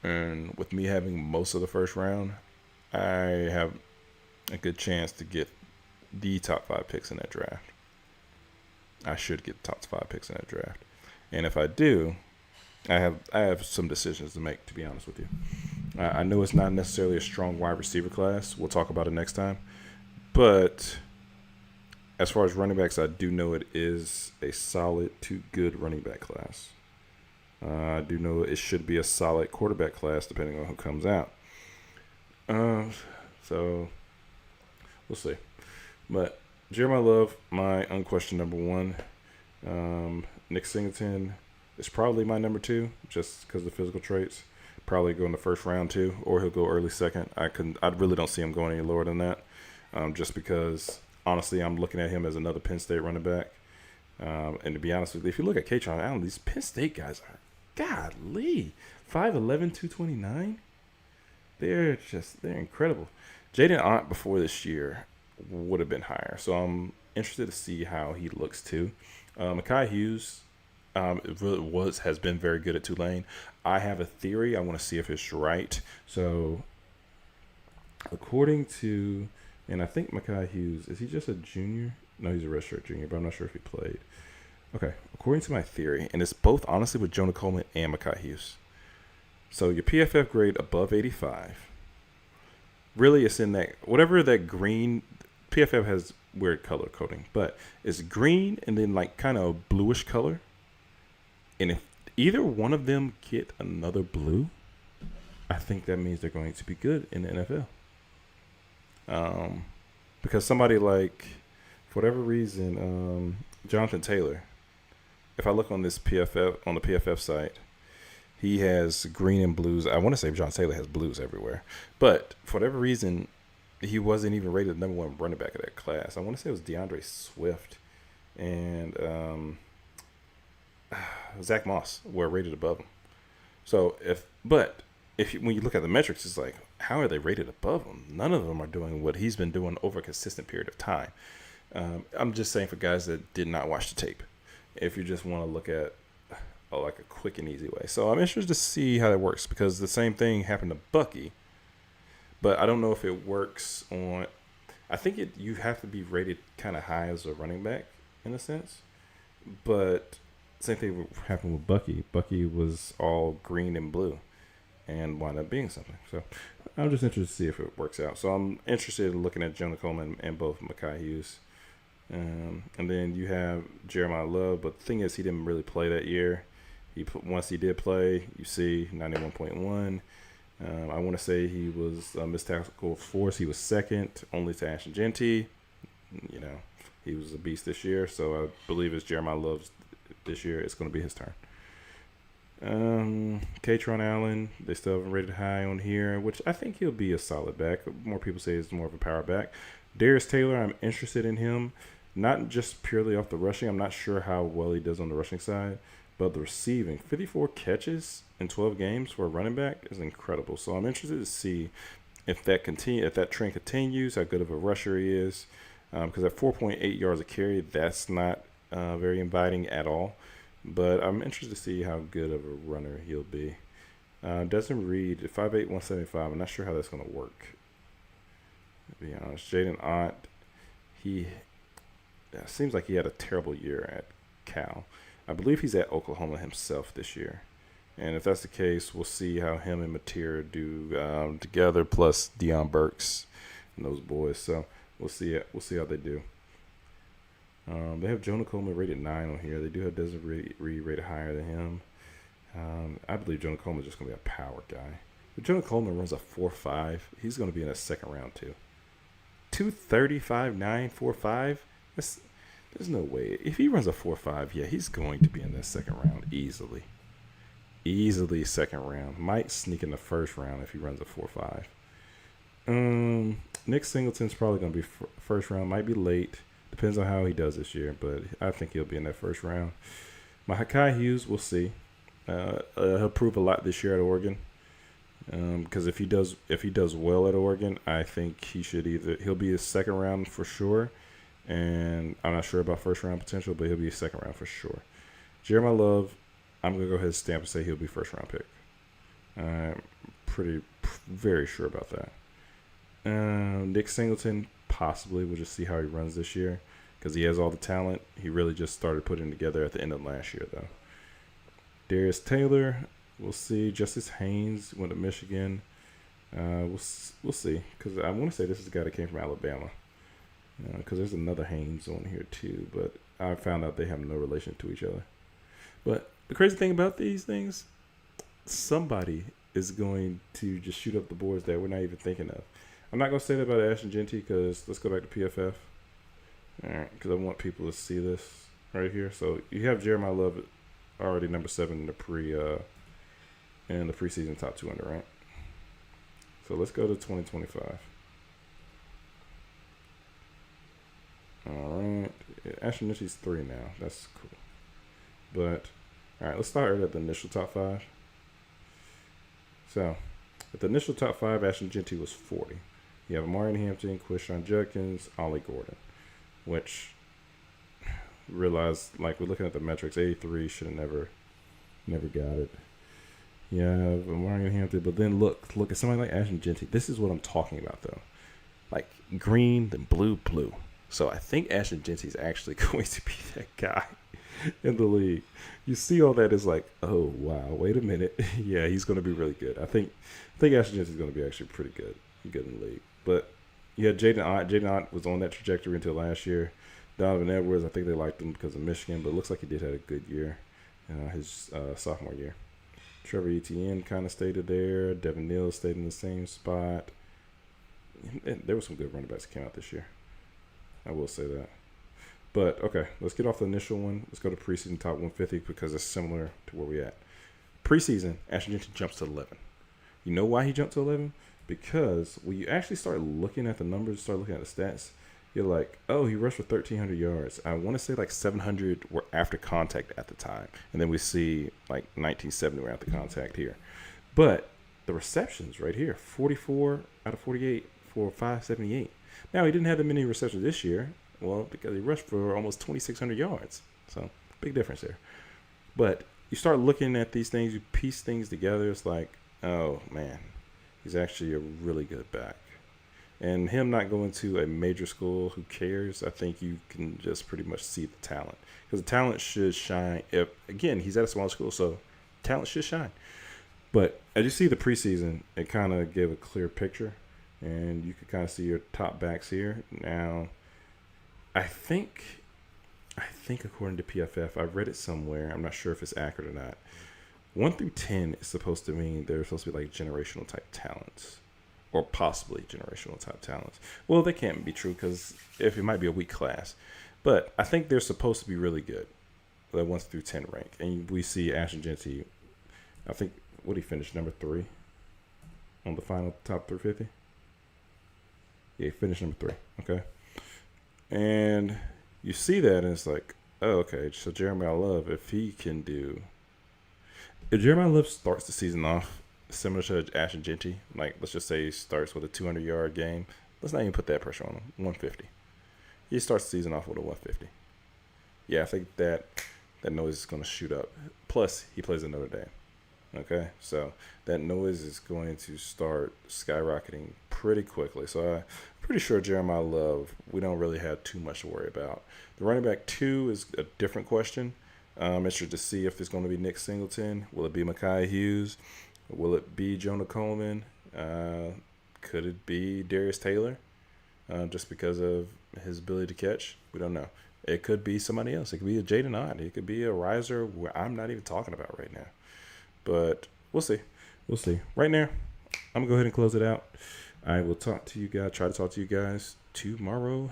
And with me having most of the first round, I have a good chance to get the top 5 picks in that draft. I should get the top 5 picks in that draft. And if I do, I have some decisions to make. To be honest with you, I know it's not necessarily a strong wide receiver class. We'll talk about it next time. But as far as running backs, I do know it is a solid to good running back class. I do know it should be a solid quarterback class depending on who comes out. Uh, so we'll see. But Jeremiah Love, my unquestioned number one. Nick Singleton is probably my number two, just because of the physical traits. Probably go in the first round too, or he'll go early second. I really don't see him going any lower than that, just because honestly I'm looking at him as another Penn State running back. And to be honest with you, if you look at Katron Allen, these Penn State guys are godly 5'11", 229. They're incredible. Jaden Ott before this year would have been higher, so I'm interested to see how he looks too. Mekhi Hughes, it really has been very good at Tulane. I have a theory. I want to see if it's right. So, according to, and I think Mekhi Hughes, is he just a junior? No, he's a redshirt junior, but I'm not sure if he played. Okay, according to my theory, and it's both honestly with Jonah Coleman and Mekhi Hughes. So your PFF grade above 85. Really, it's in that whatever that green. PFF has weird color coding, but it's green and then like kind of bluish color. And if either one of them get another blue, I think that means they're going to be good in the NFL. Because somebody like, for whatever reason, Jonathan Taylor. If I look on this PFF on the PFF site, he has green and blues. I want to say John Taylor has blues everywhere, but for whatever reason, he wasn't even rated the number one running back of that class. I want to say it was DeAndre Swift and Zach Moss were rated above him. So when you look at the metrics, it's like, how are they rated above him? None of them are doing what he's been doing over a consistent period of time. I'm just saying for guys that did not watch the tape, if you just want to look at like a quick and easy way. So I'm interested to see how that works, because the same thing happened to Bucky, but I don't know if it works on. I think you have to be rated kind of high as a running back in a sense, but same thing happened with Bucky. Bucky was all green and blue, and wound up being something. So I'm just interested to see if it works out. So I'm interested in looking at Jonah Coleman and both Mekhi Hughes. And then you have Jeremiah Love, but the thing is, he didn't really play that year. Once he did play, you see 91.1. I want to say he was missed tackle force. He was second, only to Ashton Genty. You know, he was a beast this year. So I believe it's Jeremiah Love's this year. It's going to be his turn. Katron Allen, they still haven't rated high on here, which I think he'll be a solid back. More people say he's more of a power back. Darius Taylor, I'm interested in him, not just purely off the rushing. I'm not sure how well he does on the rushing side, but the receiving, 54 catches in 12 games for a running back is incredible. So I'm interested to see if that trend continues, how good of a rusher he is. Because at 4.8 yards a carry, that's not very inviting at all. But I'm interested to see how good of a runner he'll be. Desmond Reed, 5'8", 175. I'm not sure how that's going to work, to be honest. Jaden Ott, he seems like he had a terrible year at Cal. I believe he's at Oklahoma himself this year. And if that's the case, we'll see how him and Mateer do together, plus Deion Burks and those boys. So we'll see how they do. They have Jonah Coleman rated 9 on here. They do have Desmond Reed rated higher than him. I believe Jonah Coleman is just going to be a power guy. If Jonah Coleman runs a 4.5, he's going to be in the second round too. 235, 9, 4.5. There's no way. If he runs a 4.5, yeah, he's going to be in that second round easily. Easily second round. Might sneak in the first round if he runs a 4.5. Nick Singleton's probably going to be first round. Might be late. Depends on how he does this year, but I think he'll be in that first round. Mekhi Hughes, we'll see. He'll prove a lot this year at Oregon. Because if he does well at Oregon, I think he'll be a second round for sure. And I'm not sure about first round potential, but he'll be a second round for sure. Jeremiah Love, I'm gonna go ahead and stamp and say he'll be first round pick. I'm very sure about that. Nick Singleton, possibly. We'll just see how he runs this year because he has all the talent. He really just started putting it together at the end of last year, though. Darius Taylor, we'll see. Justice Haynes went to Michigan. We'll see because I want to say this is a guy that came from Alabama because there's another Haynes on here too, but I found out they have no relation to each other. But the crazy thing about these things, somebody is going to just shoot up the boards that we're not even thinking of. I'm not going to say that about Ashton Genty because let's go back to PFF. All right, because I want people to see this right here. So you have Jeremiah Love already number 7 in the preseason top 200, right? So let's go to 2025. All right, Ashton Genty's 3 now. That's cool. But all right, let's start at the initial top 5. So at the initial top 5, Ashton Genty was 40. You have Amari Hampton, Quishon Judkins, Ollie Gordon, which realized, like, we're looking at the metrics, 83 should have never got it. You have Amari Hampton, but then look at somebody like Ashton Genty. This is what I'm talking about, though. Like, green, then blue. So I think Ashton Genty is actually going to be that guy in the league. You see all that is like, oh, wow, wait a minute. Yeah, he's going to be really good. I think Ashton Genty is going to be actually pretty good in the league. But yeah, Jaden Ott. Jaden Ott was on that trajectory until last year. Donovan Edwards, I think they liked him because of Michigan, but it looks like he did have a good year, his sophomore year. Trevor Etienne kind of stayed there. Devin Neal stayed in the same spot. And there were some good running backs that came out this year. I will say that. But, okay, let's get off the initial one. Let's go to preseason top 150 because it's similar to where we at. Preseason, Ashton Genty jumps to 11. You know why he jumped to 11? Because when you actually start looking at the numbers, start looking at the stats, you're like, oh, he rushed for 1,300 yards. I want to say like 700 were after contact at the time. And then we see like 1970 were after contact here. But the receptions right here, 44 out of 48 for 578. Now, he didn't have that many receptions this year. Well, because he rushed for almost 2,600 yards. So, big difference there. But you start looking at these things, you piece things together. It's like, oh, man, he's actually a really good back. And him not going to a major school, who cares? I think you can just pretty much see the talent. Because the talent should shine. Again, he's at a small school, so talent should shine. But as you see the preseason, it kind of gave a clear picture. And you could kind of see your top backs here. Now, I think according to PFF, I read it somewhere. I'm not sure if it's accurate or not. 1 through 10 is supposed to mean they're supposed to be like generational type talents. Or possibly generational type talents. Well, that can't be true because if it might be a weak class. But I think they're supposed to be really good. The 1 through 10 rank. And we see Ashton Genty, I think, what he finished, number 3 on the final top 350? Yeah, he finished number 3. Okay. And you see that and it's like, oh, okay, so Jeremiah Love, if Jeremiah Love starts the season off similar to Ashton Genty, like let's just say he starts with a 200-yard game, let's not even put that pressure on him, 150. He starts the season off with a 150. Yeah, I think that noise is going to shoot up. Plus, he plays at Notre Dame. Okay, so that noise is going to start skyrocketing pretty quickly. So I'm pretty sure Jeremiah Love, we don't really have too much to worry about. The running back 2 is a different question. I'm interested to see if it's going to be Nick Singleton. Will it be Micaiah Hughes? Will it be Jonah Coleman? Could it be Darius Taylor? Just because of his ability to catch? We don't know. It could be somebody else. It could be a Jaden Ott. It could be a riser where I'm not even talking about right now. But we'll see. We'll see. Right now, I'm going to go ahead and close it out. I will talk to you guys, try to talk to you guys tomorrow.